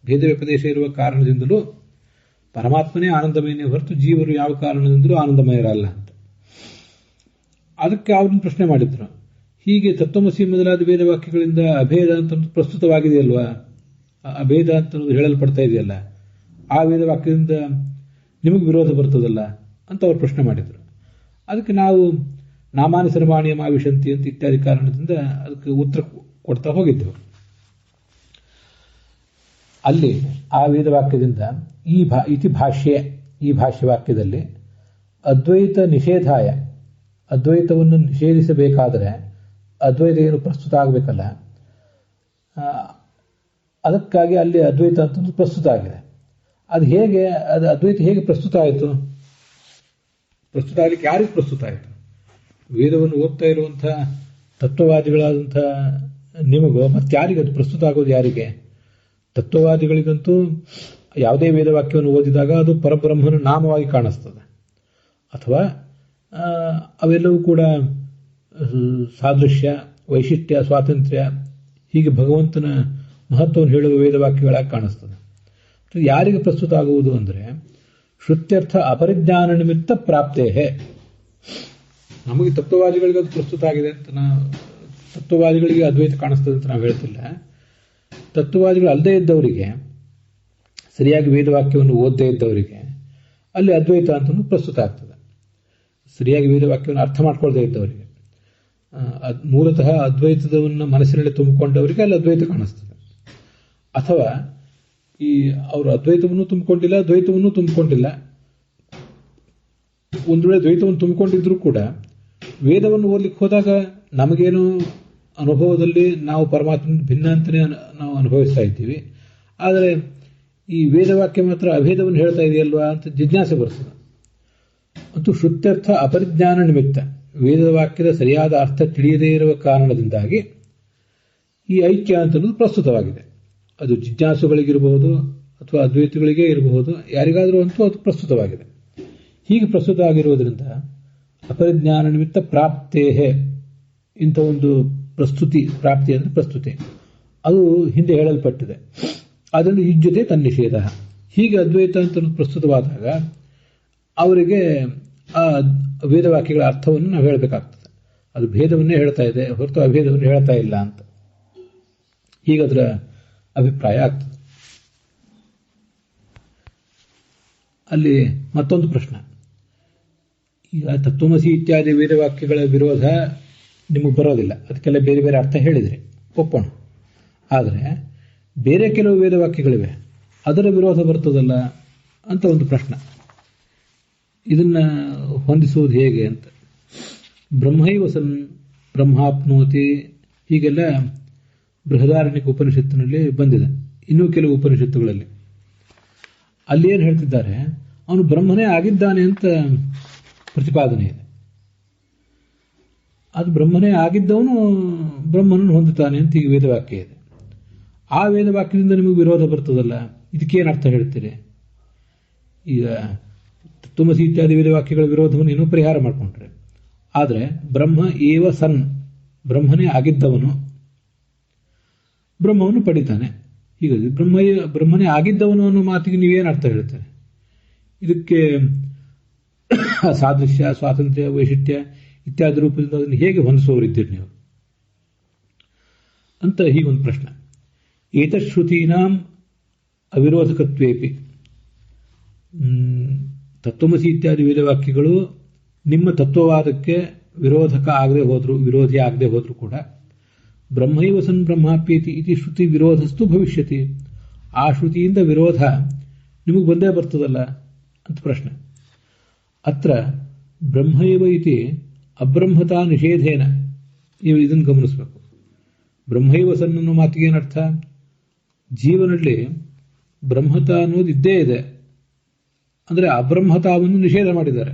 ಭೇದ ವ್ಯಪದೇಶ ಇರುವ ಕಾರಣದಿಂದಲೂ ಪರಮಾತ್ಮನೇ ಆನಂದಮಯನೇ ಹೊರತು ಜೀವರು ಯಾವ ಕಾರಣದಿಂದಲೂ ಆನಂದಮಯರಲ್ಲ ಅಂತ. ಅದಕ್ಕೆ ಅವ್ರನ್ನ ಪ್ರಶ್ನೆ ಮಾಡಿದ್ರು. ಹೀಗೆ ತತ್ವಮಸಿ ಮೊದಲಾದ ವೇದವಾಕ್ಯಗಳಿಂದ ಅಭೇದ ಅಂತ ಪ್ರಸ್ತುತವಾಗಿದೆಯಲ್ವಾ, ಅಭೇದ ಅಂತ ಹೇಳಲ್ಪಡ್ತಾ ಇದೆಯಲ್ಲ, ಆ ವೇದವಾಕ್ಯದಿಂದ ನಿಮಗೆ ವಿರೋಧ ಬರ್ತದಲ್ಲ ಅಂತ ಅವ್ರು ಪ್ರಶ್ನೆ ಮಾಡಿದ್ರು. ಅದಕ್ಕೆ ನಾವು ನಾಮಾನಿ ಸರ್ವಾಣಿ ಮಾವಿಶಂತಿ ಅಂತ ಇತ್ಯಾದಿ ಕಾರಣದಿಂದ ಅದಕ್ಕೆ ಉತ್ತರ ಕೊಡ್ತಾ ಹೋಗಿದ್ದೆವು. ಅಲ್ಲಿ ಆ ವೇದವಾಕ್ಯದಿಂದ ಇತಿ ಭಾಷ್ಯ, ಈ ಭಾಷ್ಯವಾಕ್ಯದಲ್ಲಿ ಅದ್ವೈತ ನಿಷೇಧಾಯ, ಅದ್ವೈತವನ್ನು ನಿಷೇಧಿಸಬೇಕಾದರೆ ಅದ್ವೈತ ಏನು ಪ್ರಸ್ತುತ ಆಗಬೇಕಲ್ಲ, ಅದಕ್ಕಾಗಿ ಅಲ್ಲಿ ಅದ್ವೈತ ಅಂತಂದು ಪ್ರಸ್ತುತ ಆಗಿದೆ. ಅದು ಹೇಗೆ, ಅದು ಅದ್ವೈತ ಹೇಗೆ ಪ್ರಸ್ತುತ ಆಯಿತು? ಪ್ರಸ್ತುತ ಆಗಲಿಕ್ಕೆ ಯಾರಿಗೆ ಪ್ರಸ್ತುತ ಆಯಿತು? ವೇದವನ್ನು ಓದ್ತಾ ಇರುವಂಥ ತತ್ವವಾದಿಗಳಾದಂಥ ನಿಮಗೋ ಮತ್ತೆ ಯಾರಿಗೆ ಅದು ಪ್ರಸ್ತುತ ಆಗೋದು? ಯಾರಿಗೆ? ತತ್ವವಾದಿಗಳಿಗಂತೂ ಯಾವುದೇ ವೇದವಾಕ್ಯವನ್ನು ಓದಿದಾಗ ಅದು ಪರಬ್ರಹ್ಮನ ನಾಮವಾಗಿ ಕಾಣಿಸ್ತದೆ. ಅಥವಾ ಅವೆಲ್ಲವೂ ಕೂಡ ಸಾದೃಶ್ಯ, ವೈಶಿಷ್ಟ್ಯ, ಸ್ವಾತಂತ್ರ್ಯ ಹೀಗೆ ಭಗವಂತನ ಮಹತ್ವವನ್ನು ಹೇಳುವ ವೇದವಾಕ್ಯಗಳಾಗಿ ಕಾಣಿಸ್ತದೆ. ಯಾರಿಗೆ ಪ್ರಸ್ತುತ ಆಗುವುದು ಅಂದರೆ ಶ್ರುತ್ಯರ್ಥ ಅಪರಿಜ್ಞಾನ ನಿಮಿತ್ತ ಪ್ರಾಪ್ತೇ. ನಮಗೆ ತತ್ವವಾದಿಗಳಿಗೆ ಅದು ಪ್ರಸ್ತುತ ಆಗಿದೆ ಅಂತ ತತ್ವವಾದಿಗಳಿಗೆ ಅದ್ವೈತ ಕಾಣಿಸ್ತದೆ ಅಂತ ನಾವು ಹೇಳ್ತಿಲ್ಲ. ತತ್ವವಾದಿಗಳು ಅಲ್ಲದೇ ಇದ್ದವರಿಗೆ, ಸರಿಯಾಗಿ ವೇದವಾಕ್ಯವನ್ನು ಓದದೇ ಇದ್ದವರಿಗೆ ಅಲ್ಲಿ ಅದ್ವೈತ ಅಂತಲೂ ಪ್ರಸ್ತುತ ಆಗ್ತದೆ. ಸರಿಯಾಗಿ ವೇದವಾಕ್ಯವನ್ನು ಅರ್ಥ ಮಾಡ್ಕೊಳ್ದೇ ಇದ್ದವರಿಗೆ, ಮೂಲತಃ ಅದ್ವೈತದವನ್ನು ಮನಸ್ಸಿನಲ್ಲಿ ತುಂಬಿಕೊಂಡವರಿಗೆ ಅಲ್ಲಿ ಅದ್ವೈತ ಕಾಣಿಸ್ತದೆ. ಅಥವಾ ಅವರು ಅದ್ವೈತವನ್ನು ತುಂಬಿಕೊಂಡಿಲ್ಲ, ದ್ವೈತವನ್ನು ತುಂಬಿಕೊಂಡಿಲ್ಲ. ಒಂದು ವೇಳೆ ದ್ವೈತವನ್ನು ತುಂಬಿಕೊಂಡಿದ್ರು ಕೂಡ ವೇದವನ್ನು ಓದಲಿಕ್ಕೆ ಹೋದಾಗ ನಮಗೇನು ಅನುಭವದಲ್ಲಿ ನಾವು ಪರಮಾತ್ಮ ಭಿನ್ನ ಅಂತಲೇ ನಾವು ಅನುಭವಿಸ್ತಾ ಇದ್ದೀವಿ. ಆದರೆ ಈ ವೇದವಾಕ್ಯ ಮಾತ್ರ ಅಭೇದವನ್ನು ಹೇಳ್ತಾ ಇದೆಯಲ್ವಾ ಅಂತ ಜಿಜ್ಞಾಸೆ ಬರ್ತದೆ. ಮತ್ತು ಶ್ರುತ್ಯರ್ಥ ಅಪರಿಜ್ಞಾನ ನಿಮಿತ್ತ, ವೇದವಾಕ್ಯದ ಸರಿಯಾದ ಅರ್ಥ ತಿಳಿಯದೇ ಇರುವ ಕಾರಣದಿಂದಾಗಿ ಈ ಐಕ್ಯ ಅಂತಲೂ ಪ್ರಸ್ತುತವಾಗಿದೆ. ಅದು ಜಿಜ್ಞಾಸುಗಳಿಗಿರಬಹುದು ಅಥವಾ ಅದ್ವೈತಗಳಿಗೇ ಇರಬಹುದು, ಯಾರಿಗಾದರೂ ಅಂತೂ ಅದು ಪ್ರಸ್ತುತವಾಗಿದೆ. ಹೀಗೆ ಪ್ರಸ್ತುತ ಆಗಿರುವುದರಿಂದ ಅಪರಿಜ್ಞಾನ ನಿಮಿತ್ತ ಪ್ರಾಪ್ತೇ, ಇಂಥ ಒಂದು ಪ್ರಸ್ತುತಿ, ಪ್ರಾಪ್ತಿ ಅಂದರೆ ಪ್ರಸ್ತುತಿ, ಅದು ಹಿಂದೆ ಹೇಳಲ್ಪಟ್ಟಿದೆ. ಅದನ್ನು ಯುಜ್ಯತೆ ತನ್ನಿಷೇಧ. ಹೀಗೆ ಅದ್ವೈತ ಅಂತ ಪ್ರಸ್ತುತವಾದಾಗ ಅವರಿಗೆ ಆ ವೇದವಾಕ್ಯಗಳ ಅರ್ಥವನ್ನು ನಾವು ಹೇಳಬೇಕಾಗ್ತದೆ. ಅದು ಭೇದವನ್ನೇ ಹೇಳ್ತಾ ಇದೆ ಹೊರತು ಅಭೇದವನ್ನು ಹೇಳ್ತಾ ಇಲ್ಲ ಅಂತ ಹೀಗೆ ಅದರ ಅಭಿಪ್ರಾಯ ಆಗ್ತದೆ. ಅಲ್ಲಿ ಮತ್ತೊಂದು ಪ್ರಶ್ನೆ, ಈಗ ತತ್ವಮಸಿ ಇತ್ಯಾದಿ ವೇದವಾಕ್ಯಗಳ ವಿರೋಧ ನಿಮಗೆ ಬರೋದಿಲ್ಲ, ಅದಕ್ಕೆಲ್ಲ ಬೇರೆ ಬೇರೆ ಅರ್ಥ ಹೇಳಿದ್ರಿ, ಒಪ್ಪೋಣ. ಆದರೆ ಬೇರೆ ಕೆಲವು ವೇದವಾಕ್ಯಗಳಿವೆ, ಅದರ ವಿರೋಧ ಬರ್ತದಲ್ಲ ಅಂತ ಒಂದು ಪ್ರಶ್ನೆ. ಇದನ್ನ ಹೊಂದಿಸುವುದು ಹೇಗೆ ಅಂತ. ಬ್ರಹ್ಮೈವ ಸನ್ ಬ್ರಹ್ಮಾಪ್ನೋತಿ, ಹೀಗೆಲ್ಲ ಬೃಹದಾರಣ್ಯಕ ಉಪನಿಷತ್ತಿನಲ್ಲಿ ಬಂದಿದೆ. ಇನ್ನೂ ಕೆಲವು ಉಪನಿಷತ್ತುಗಳಲ್ಲಿ ಅಲ್ಲಿ ಏನು ಹೇಳ್ತಿದ್ದಾರೆ, ಅವನು ಬ್ರಹ್ಮನೇ ಆಗಿದ್ದಾನೆ ಅಂತ ಪ್ರತಿಪಾದನೆ ಇದೆ. ಅದು ಬ್ರಹ್ಮನೇ ಆಗಿದ್ದವನು ಬ್ರಹ್ಮನನ್ನು ಹೊಂದುತ್ತಾನೆ ಅಂತ ಈಗ ವೇದವಾಕ್ಯ ಇದೆ. ಆ ವೇದವಾಕ್ಯದಿಂದ ನಿಮಗೆ ವಿರೋಧ ಬರ್ತದಲ್ಲ, ಇದಕ್ಕೇನು ಅರ್ಥ ಹೇಳ್ತೀರಿ? ಈಗ ತತ್ವಮಸಿ ಇತ್ಯಾದಿ ವೇದವಾಕ್ಯಗಳ ವಿರೋಧವನ್ನು ಇನ್ನೂ ಪರಿಹಾರ ಮಾಡಿಕೊಂಡ್ರೆ, ಆದರೆ ಬ್ರಹ್ಮ ಏವ ಸನ್, ಬ್ರಹ್ಮನೇ ಆಗಿದ್ದವನು ಬ್ರಹ್ಮವನ್ನು ಪಡಿತಾನೆ. ಹೀಗಾಗಿ ಬ್ರಹ್ಮನೇ ಆಗಿದ್ದವನು ಅನ್ನೋ ಮಾತಿಗೆ ನೀವೇನು ಅರ್ಥ ಹೇಳ್ತಾರೆ? ಇದಕ್ಕೆ ಸಾದೃಶ್ಯ, ಸ್ವಾತಂತ್ರ್ಯ, ವೈಶಿಷ್ಟ್ಯ ಇತ್ಯಾದಿ ರೂಪದಿಂದ ಅದನ್ನು ಹೇಗೆ ಹೊಂದಿಸುವವರಿದ್ದೀರಿ ನೀವು ಅಂತ ಹೀಗೊಂದು ಪ್ರಶ್ನೆ. ಏತಶ್ರುತೀನಾಂ ಅವಿರೋಧಕತ್ವೇಪಿ, ತತ್ವಮಸಿ ಇತ್ಯಾದಿ ವೇದವಾಕ್ಯಗಳು ನಿಮ್ಮ ತತ್ವವಾದಕ್ಕೆ ವಿರೋಧಕ ಆಗದೆ ಹೋದ್ರು, ವಿರೋಧಿ ಆಗದೆ ಹೋದ್ರು ಕೂಡ ಬ್ರಹ್ಮೈವ ಸನ್ ಬ್ರಹ್ಮಾಪ್ಯೇತಿ ಇತಿ ಶ್ರುತಿ ವಿರೋಧಸ್ತು ಭವಿಷ್ಯತಿ, ಆ ಶ್ರುತಿಯಿಂದ ವಿರೋಧ ನಿಮಗೆ ಬಂದೇ ಬರ್ತದಲ್ಲ ಅಂತ ಪ್ರಶ್ನೆ. ಅತ್ರ ಬ್ರಹ್ಮೈವ ಇತಿ ಅಬ್ರಹ್ಮತಾ ನಿಷೇಧೇನ, ನೀವು ಇದನ್ನು ಗಮನಿಸಬೇಕು. ಬ್ರಹ್ಮೈವ ಸನ್ ಅನ್ನೋ ಮಾತಿಗೆ ಏನರ್ಥ? ಜೀವನಲ್ಲಿ ಬ್ರಹ್ಮತ ಅನ್ನೋದು ಇದ್ದೇ ಇದೆ, ಅಂದರೆ ಅಬ್ರಹ್ಮತಾವನ್ನು ನಿಷೇಧ ಮಾಡಿದ್ದಾರೆ.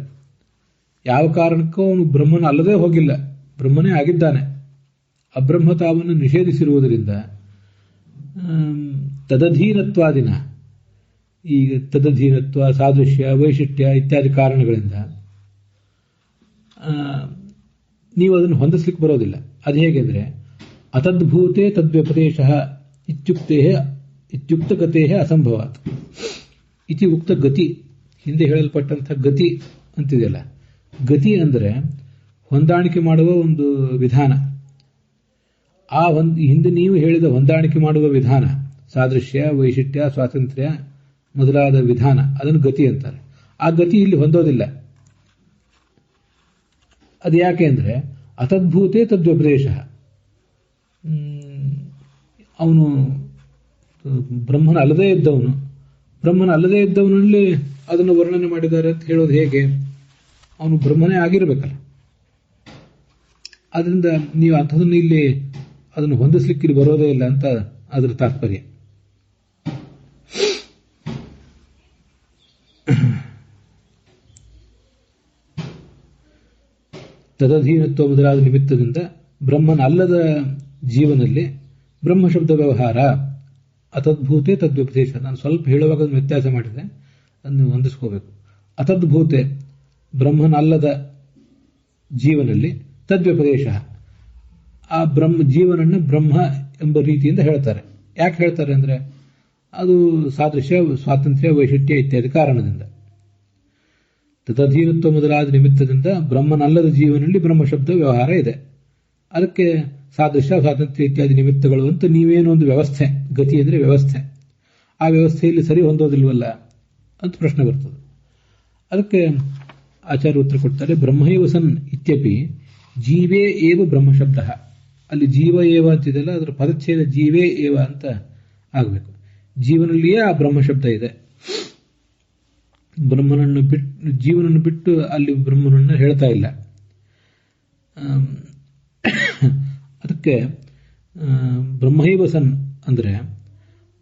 ಯಾವ ಕಾರಣಕ್ಕೂ ಅವನು ಬ್ರಹ್ಮನ ಅಲ್ಲದೆ ಹೋಗಿಲ್ಲ, ಬ್ರಹ್ಮನೇ ಆಗಿದ್ದಾನೆ. ಅಬ್ರಹ್ಮತಾವನ್ನು ನಿಷೇಧಿಸಿರುವುದರಿಂದ ತದಧೀನತ್ವಾದಿನ, ಈಗ ತದಧೀನತ್ವ, ಸಾದೃಶ್ಯ, ವೈಶಿಷ್ಟ್ಯ ಇತ್ಯಾದಿ ಕಾರಣಗಳಿಂದ ನೀವು ಅದನ್ನು ಹೊಂದಿಸ್ಲಿಕ್ಕೆ ಬರೋದಿಲ್ಲ. ಅದು ಹೇಗೆಂದರೆ ಅತದ್ಭೂತೆ ತದ್ವ್ಯಪದೇಶ ಇತ್ಯುಕ್ತಗತೆ ಅಸಂಭವಾತ್ ಇತಿ ಉಕ್ತ ಗತಿ, ಹಿಂದೆ ಹೇಳಲ್ಪಟ್ಟಂಥ ಗತಿ ಅಂತಿದೆಯಲ್ಲ, ಗತಿ ಅಂದರೆ ಹೊಂದಾಣಿಕೆ ಮಾಡುವ ಒಂದು ವಿಧಾನ. ಆ ಹಿಂದೆ ನೀವು ಹೇಳಿದ ಹೊಂದಾಣಿಕೆ ಮಾಡುವ ವಿಧಾನ, ಸಾದೃಶ್ಯ, ವೈಶಿಷ್ಟ್ಯ, ಸ್ವಾತಂತ್ರ್ಯ ಮೊದಲಾದ ವಿಧಾನ, ಅದನ್ನು ಗತಿ ಅಂತಾರೆ. ಆ ಗತಿ ಇಲ್ಲಿ ಹೊಂದೋದಿಲ್ಲ. ಅದು ಯಾಕೆ ಅಂದರೆ ಅತದ್ಭೂತೆ ತದ್ವ್ಯಪದೇಶ, ಅವನು ಬ್ರಹ್ಮನ ಅಲ್ಲದೇ ಇದ್ದವನು, ಬ್ರಹ್ಮನ ಅಲ್ಲದೇ ಇದ್ದವನಲ್ಲಿ ಅದನ್ನು ವರ್ಣನೆ ಮಾಡಿದ್ದಾರೆ ಅಂತ ಹೇಳೋದು ಹೇಗೆ? ಅವನು ಬ್ರಹ್ಮನೇ ಆಗಿರಬೇಕಲ್ಲ. ಅದರಿಂದ ನೀವು ಅಂಥದನ್ನು ಇಲ್ಲಿ ಅದನ್ನು ಹೊಂದಿಸ್ಲಿಕ್ಕೆ ಇಲ್ಲಿ ಬರೋದೇ ಇಲ್ಲ ಅಂತ ಅದರ ತಾತ್ಪರ್ಯ. ತದಧೀನತ್ವ ಮೊದಲಾದ ನಿಮಿತ್ತದಿಂದ ಬ್ರಹ್ಮನ ಅಲ್ಲದ ಜೀವನಲ್ಲಿ ಬ್ರಹ್ಮಶಬ್ದ ವ್ಯವಹಾರ ಅತದ್ಭೂತೆ ತದ್ವ್ಯಪದೇಶ. ನಾನು ಸ್ವಲ್ಪ ಹೇಳುವಾಗ ಅದನ್ನು ವ್ಯತ್ಯಾಸ ಮಾಡಿದೆ, ಅದನ್ನು ಹೊಂದಿಸ್ಕೋಬೇಕು. ಅತದ್ಭೂತೆ ಬ್ರಹ್ಮನ ಅಲ್ಲದ ಜೀವನಲ್ಲಿ, ತದ್ವ್ಯಪದೇಶ ಆ ಜೀವನನ್ನು ಬ್ರಹ್ಮ ಎಂಬ ರೀತಿಯಿಂದ ಹೇಳ್ತಾರೆ. ಯಾಕೆ ಹೇಳ್ತಾರೆ ಅಂದರೆ ಅದು ಸಾದೃಶ್ಯ, ಸ್ವಾತಂತ್ರ್ಯ, ವೈಶಿಷ್ಟ್ಯ ಇತ್ಯಾದಿ ಕಾರಣದಿಂದ. ತದಧೀನತ್ವ ಮೊದಲಾದ ನಿಮಿತ್ತದಿಂದ ಬ್ರಹ್ಮನಲ್ಲದ ಜೀವನಲ್ಲಿ ಬ್ರಹ್ಮ ಶಬ್ದ ವ್ಯವಹಾರ ಇದೆ. ಅದಕ್ಕೆ ಸಾದೃಶ್ಯ, ಸ್ವಾತಂತ್ರ್ಯ ಇತ್ಯಾದಿ ನಿಮಿತ್ತಗಳು ಅಂತ ನೀವೇನೋ ಒಂದು ವ್ಯವಸ್ಥೆ, ಗತಿ ಅಂದರೆ ವ್ಯವಸ್ಥೆ, ಆ ವ್ಯವಸ್ಥೆಯಲ್ಲಿ ಸರಿ ಹೊಂದೋದಿಲ್ವಲ್ಲ ಅಂತ ಪ್ರಶ್ನೆ ಬರ್ತದೆ. ಅದಕ್ಕೆ ಆಚಾರ್ಯ ಉತ್ತರ ಕೊಡ್ತಾರೆ, ಬ್ರಹ್ಮೈವ ಸನ್ ಇತ್ಯಪಿ ಜೀವೇ ಏವ ಬ್ರಹ್ಮಶಬ್ದ. ಅಲ್ಲಿ ಜೀವ ಏವ ಅಂತಿದೆಯಲ್ಲ, ಅದರ ಪದಚ್ಛೇದ ಜೀವೇ ಏವ ಅಂತ ಆಗಬೇಕು. ಜೀವನಲ್ಲಿಯೇ ಆ ಬ್ರಹ್ಮಶಬ್ದ ಇದೆ. ಬ್ರಹ್ಮನನ್ನು ಬಿಟ್ಟು, ಜೀವನನ್ನು ಬಿಟ್ಟು ಅಲ್ಲಿ ಬ್ರಹ್ಮನನ್ನು ಹೇಳ್ತಾ ಇಲ್ಲ. ಅದಕ್ಕೆ ಬ್ರಹ್ಮೈವ ಸನ್ ಅಂದರೆ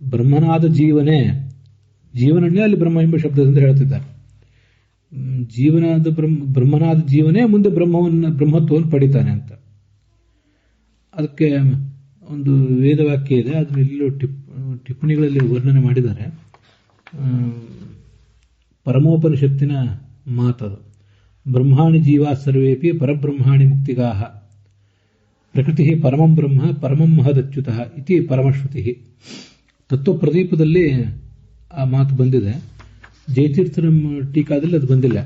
ಬ್ರಹ್ಮನಾದ ಜೀವನನ್ನೇ ಅಲ್ಲಿ ಬ್ರಹ್ಮ ಎಂಬ ಶಬ್ದದಿಂದ ಹೇಳ್ತಿದ್ದಾರೆ. ಬ್ರಹ್ಮನಾದ ಜೀವನೇ ಮುಂದೆ ಬ್ರಹ್ಮತ್ವವನ್ನು ಪಡಿತಾನೆ ಅಂತ. ಅದಕ್ಕೆ ಒಂದು ವೇದವಾಕ್ಯ ಇದೆ, ಅದನ್ನು ಇಲ್ಲೂ ಟಿಪ್ಪಣಿಗಳಲ್ಲಿ ವರ್ಣನೆ ಮಾಡಿದ್ದಾರೆ. ಪರಮೋಪನಿಷತ್ತಿನ ಮಾತದು. ಬ್ರಹ್ಮಾಣಿ ಜೀವಾ ಸರ್ವೇಪಿ ಪರಬ್ರಹ್ಮಾಣಿ ಮುಕ್ತಿಗಾಹ ಪ್ರಕೃತಿ ಪರಮಂ ಬ್ರಹ್ಮ ಪರಮಂ ಮಹದಚ್ಯುತಃ ಇತಿ ಪರಮಶ್ರುತಿ. ತತ್ವಪ್ರದೀಪದಲ್ಲಿ ಆ ಮಾತು ಬಂದಿದೆ, ಜಯತೀರ್ಥರ ಟೀಕಾದಲ್ಲಿ ಅದು ಬಂದಿಲ್ಲ.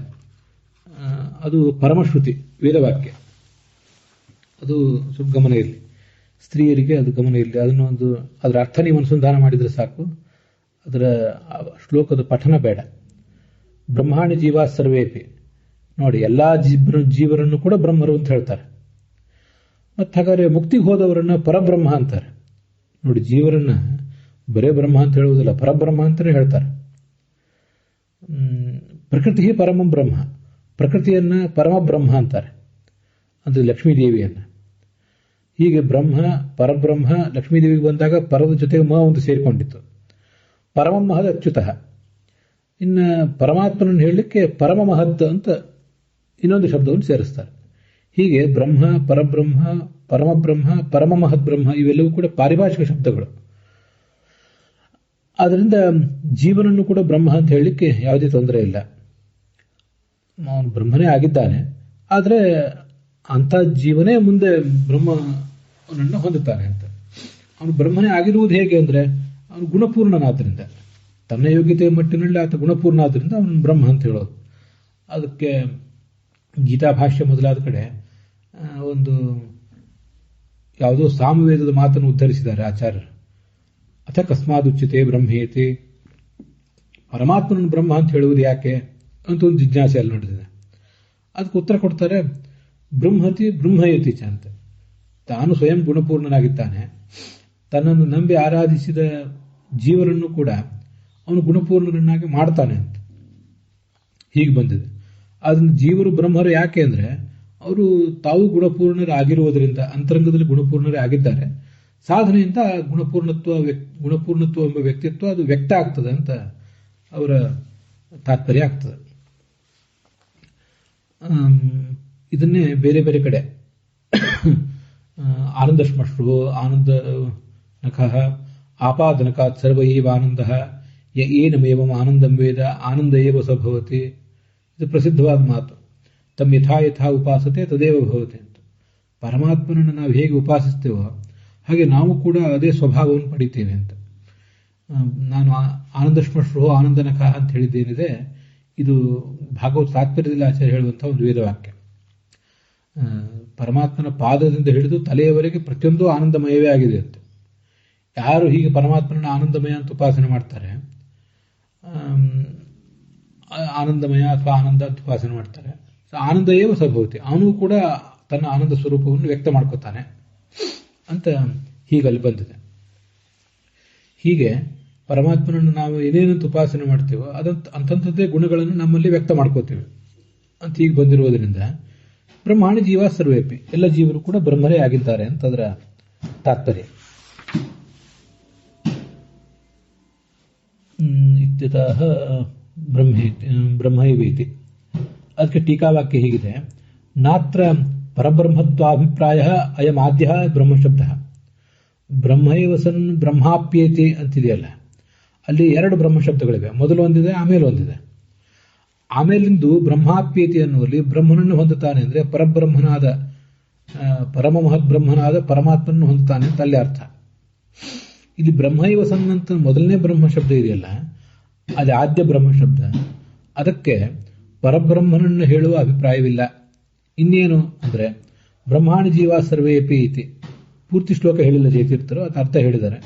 ಅದು ಪರಮಶ್ರುತಿ ವೇದವಾಕ್ಯ. ಅದು ಸ್ವಲ್ಪ ಗಮನ ಇರಲಿ, ಸ್ತ್ರೀಯರಿಗೆ ಅದು ಗಮನ ಇರಲಿ. ಅದರ ಅರ್ಥ ನೀವು ಅನುಸಂಧಾನ ಮಾಡಿದರೆ ಸಾಕು, ಅದರ ಶ್ಲೋಕದ ಪಠನ ಬೇಡ. ಬ್ರಹ್ಮಾಣಿ ಜೀವಾ ಸರ್ವೇಪಿ, ನೋಡಿ ಎಲ್ಲಾ ಜೀವರನ್ನು ಕೂಡ ಬ್ರಹ್ಮರು ಅಂತ ಹೇಳ್ತಾರೆ. ಮತ್ತು ಹಾಗಾದ್ರೆ ಮುಕ್ತಿಗೆ ಹೋದವರನ್ನ ಪರಬ್ರಹ್ಮ ಅಂತಾರೆ. ನೋಡಿ, ಜೀವರನ್ನ ಬರೇ ಬ್ರಹ್ಮ ಅಂತ ಹೇಳುವುದಿಲ್ಲ, ಪರಬ್ರಹ್ಮ ಅಂತಲೇ ಹೇಳ್ತಾರೆ. ಪ್ರಕೃತಿ ಪರಮಂ ಬ್ರಹ್ಮ, ಪ್ರಕೃತಿಯನ್ನ ಪರಮಬ್ರಹ್ಮ ಅಂತಾರೆ, ಅಂದ್ರೆ ಲಕ್ಷ್ಮೀದೇವಿಯನ್ನ. ಹೀಗೆ ಬ್ರಹ್ಮ ಪರಬ್ರಹ್ಮ ಲಕ್ಷ್ಮೀದೇವಿಗೆ ಬಂದಾಗ ಪರದ ಜೊತೆಗೆ ಮ ಒಂದು ಸೇರಿಕೊಂಡಿತ್ತು. ಪರಮಂ ಮಹದ್ ಅಚ್ಯುತಃ. ಇನ್ನು ಪರಮಾತ್ಮನನ್ನು ಹೇಳಲಿಕ್ಕೆ ಪರಮ ಮಹತ್ ಅಂತ ಇನ್ನೊಂದು ಶಬ್ದವನ್ನು ಸೇರಿಸ್ತಾರೆ. ಹೀಗೆ ಬ್ರಹ್ಮ, ಪರಬ್ರಹ್ಮ, ಪರಮಬ್ರಹ್ಮ, ಪರಮ ಮಹದ್ ಬ್ರಹ್ಮ ಇವೆಲ್ಲವೂ ಕೂಡ ಪಾರಿಭಾಷಿಕ ಶಬ್ದಗಳು. ಆದ್ದರಿಂದ ಜೀವನನ್ನು ಕೂಡ ಬ್ರಹ್ಮ ಅಂತ ಹೇಳಲಿಕ್ಕೆ ಯಾವುದೇ ತೊಂದರೆ ಇಲ್ಲ. ಅವನು ಬ್ರಹ್ಮನೇ ಆಗಿದ್ದಾನೆ, ಆದರೆ ಅಂಥ ಜೀವನೇ ಮುಂದೆ ಬ್ರಹ್ಮನನ್ನು ಹೊಂದುತ್ತಾನೆ ಅಂತ. ಅವನು ಬ್ರಹ್ಮನೇ ಆಗಿರುವುದು ಹೇಗೆ ಅಂದರೆ, ಅವನು ಗುಣಪೂರ್ಣನಾದ್ದರಿಂದ, ತನ್ನ ಯೋಗ್ಯತೆಯ ಮಟ್ಟಿನಲ್ಲಿ ಆತ ಗುಣಪೂರ್ಣ ಆದ್ದರಿಂದ ಅವನು ಬ್ರಹ್ಮ ಅಂತ ಹೇಳೋದು. ಅದಕ್ಕೆ ಗೀತಾಭಾಷ್ಯ ಮೊದಲಾದ ಕಡೆ ಒಂದು ಯಾವುದೋ ಸಾಮವೇದದ ಮಾತನ್ನು ಉದ್ಧರಿಸಿದ್ದಾರೆ ಆಚಾರ್ಯರು. ಅಥ ಕಸ್ಮಾದುಚ್ಯತೆ ಬ್ರಹ್ಮೇತಿ, ಪರಮಾತ್ಮನನ್ನು ಬ್ರಹ್ಮ ಅಂತ ಹೇಳುವುದು ಯಾಕೆ ಅಂತ ಒಂದು ಜಿಜ್ಞಾಸೆ ಅಲ್ಲಿ ನಡೆದಿದೆ. ಅದಕ್ಕೆ ಉತ್ತರ ಕೊಡ್ತಾರೆ, ಬ್ರಹ್ಮತಿ ಬ್ರಹ್ಮಯತಿ ಚ ಅಂತ. ತಾನು ಸ್ವಯಂ ಗುಣಪೂರ್ಣನಾಗಿದ್ದಾನೆ, ತನ್ನನ್ನು ನಂಬಿ ಆರಾಧಿಸಿದ ಜೀವರನ್ನು ಕೂಡ ಅವನು ಗುಣಪೂರ್ಣರನ್ನಾಗಿ ಮಾಡ್ತಾನೆ ಅಂತ ಹೀಗೆ ಬಂದಿದೆ. ಅದನ್ನು ಜೀವರು ಬ್ರಹ್ಮರು ಯಾಕೆ ಅಂದರೆ, ಅವರು ತಾವು ಗುಣಪೂರ್ಣರಾಗಿರುವುದರಿಂದ, ಅಂತರಂಗದಲ್ಲಿ ಗುಣಪೂರ್ಣರೇ ಆಗಿದ್ದಾರೆ, ಸಾಧನೆಯಿಂದ ಗುಣಪೂರ್ಣತ್ವ ಎಂಬ ವ್ಯಕ್ತಿತ್ವ ಅದು ವ್ಯಕ್ತ ಆಗ್ತದೆ ಅಂತ ಅವರ ತಾತ್ಪರ್ಯ ಆಗ್ತದೆ. ಇದನ್ನೇ ಬೇರೆ ಬೇರೆ ಕಡೆ ಆನಂದ ಶ್ಮಶ್ರು, ಆನಂದ ನಖಃ, ಆಪಾದನಕಾತ್ ಸರ್ವೈವ ಆನಂದ, ಏನಮೇವಂ ಆನಂದಂ ವೇದ ಆನಂದ ಏವ ಸಭವತಿ. ಇದು ಪ್ರಸಿದ್ಧವಾದ ಮಾತು. ತಮ್ಮ ಯಥಾ ಯಥಾ ಉಪಾಸತೆ ತದೇವ ಭವತಿ ಅಂತ. ಪರಮಾತ್ಮನನ್ನು ನಾವು ಹೇಗೆ ಉಪಾಸಿಸ್ತೇವೋ ಹಾಗೆ ನಾವು ಕೂಡ ಅದೇ ಸ್ವಭಾವವನ್ನು ಪಡಿತೇವೆ ಅಂತ. ನಾನು ಆನಂದ ಶ್ಮಶ್ರು ಆನಂದ ನಖಃ ಅಂತ ಹೇಳಿದ್ದೇನಿದೆ, ಇದು ಭಾಗವತ ತಾತ್ಪರ್ಯದಲ್ಲಿ ಆಚಾರ್ಯ ಹೇಳುವಂತಹ ಒಂದು ವೇದವಾಕ್ಯ. ಪರಮಾತ್ಮನ ಪಾದದಿಂದ ಹಿಡಿದು ತಲೆಯವರೆಗೆ ಪ್ರತಿಯೊಂದು ಆನಂದಮಯವೇ ಆಗಿದೆ ಅಂತ. ಯಾರು ಹೀಗೆ ಪರಮಾತ್ಮನ ಆನಂದಮಯ ಅಂತ ಉಪಾಸನೆ ಮಾಡ್ತಾರೆ, ಆನಂದಮಯ ಅಥವಾ ಆನಂದ ಅಂತ ಉಪಾಸನೆ ಮಾಡ್ತಾರೆ, ಆನಂದ ಏವ ಸಭವತಿ, ಅವನು ಕೂಡ ತನ್ನ ಆನಂದ ಸ್ವರೂಪವನ್ನು ವ್ಯಕ್ತ ಮಾಡ್ಕೋತಾನೆ ಅಂತ ಹೀಗಲ್ಲಿ ಬಂದಿದೆ. ಹೀಗೆ ಪರಮಾತ್ಮನನ್ನು ನಾವು ಏನೇನಂತ ಉಪಾಸನೆ ಮಾಡ್ತೇವೋ ಅಂತಂಥದ್ದೇ ಗುಣಗಳನ್ನು ನಮ್ಮಲ್ಲಿ ವ್ಯಕ್ತ ಮಾಡ್ಕೋತೇವೆ ಅಂತ ಹೀಗೆ ಬಂದಿರುವುದರಿಂದ ಬ್ರಹ್ಮಾಣಿ ಜೀವ ಸರ್ವೇಪಿ, ಎಲ್ಲ ಜೀವರು ಕೂಡ ಬ್ರಹ್ಮರೇ ಆಗಿದ್ದಾರೆ ಅಂತ ಅದರ ತಾತ್ಪರ್ಯ. ಇತ್ಯತಃ ಬ್ರಹ್ಮೈವೇತಿ. ಅದಕ್ಕೆ ಟೀಕಾವಾಕ್ಯ ಹೀಗಿದೆ, ನಾತ್ರ ಪರಬ್ರಹ್ಮತ್ವಾಭಿಪ್ರಾಯ ಅಯಂ ಆದ್ಯ ಬ್ರಹ್ಮಶಬ್ದ. ಬ್ರಹ್ಮೈವ ಸನ್ ಬ್ರಹ್ಮಾಪ್ಯೇತಿ ಅಂತಿದೆಯಲ್ಲ, ಅಲ್ಲಿ ಎರಡು ಬ್ರಹ್ಮಶಬ್ದಗಳಿವೆ. ಮೊದಲು ಒಂದಿದೆ, ಆಮೇಲೆ ಒಂದಿದೆ. ಆಮೇಲಿಂದು ಬ್ರಹ್ಮಾಪ್ಯೇತಿ ಅನ್ನುವಲ್ಲಿ ಬ್ರಹ್ಮನನ್ನು ಹೊಂದುತ್ತಾನೆ ಅಂದರೆ ಪರಬ್ರಹ್ಮನಾದ ಪರಮ ಮಹದ್ಬ್ರಹ್ಮನಾದ ಪರಮಾತ್ಮನನ್ನು ಹೊಂದುತ್ತಾನೆ ಅಂತ ಅಲ್ಲಿ ಅರ್ಥ. ಇಲ್ಲಿ ಬ್ರಹ್ಮೈವ ಸನ್ ಅಂತ ಮೊದಲನೇ ಬ್ರಹ್ಮಶಬ್ದ ಇದೆಯಲ್ಲ, ಅದು ಆದ್ಯ ಬ್ರಹ್ಮಶಬ್ದ. ಅದಕ್ಕೆ ಪರಬ್ರಹ್ಮನನ್ನು ಹೇಳುವ ಅಭಿಪ್ರಾಯವಿಲ್ಲ. ಇನ್ನೇನು ಅಂದರೆ ಬ್ರಹ್ಮಾಣಿ ಜೀವ ಸರ್ವೇಪಿ ಇತಿ ಪೂರ್ತಿ ಶ್ಲೋಕ ಹೇಳಿಲ್ಲ ಜಯತೀರ್ಥರು, ಅದು ಅರ್ಥ ಹೇಳಿದ್ದಾರೆ.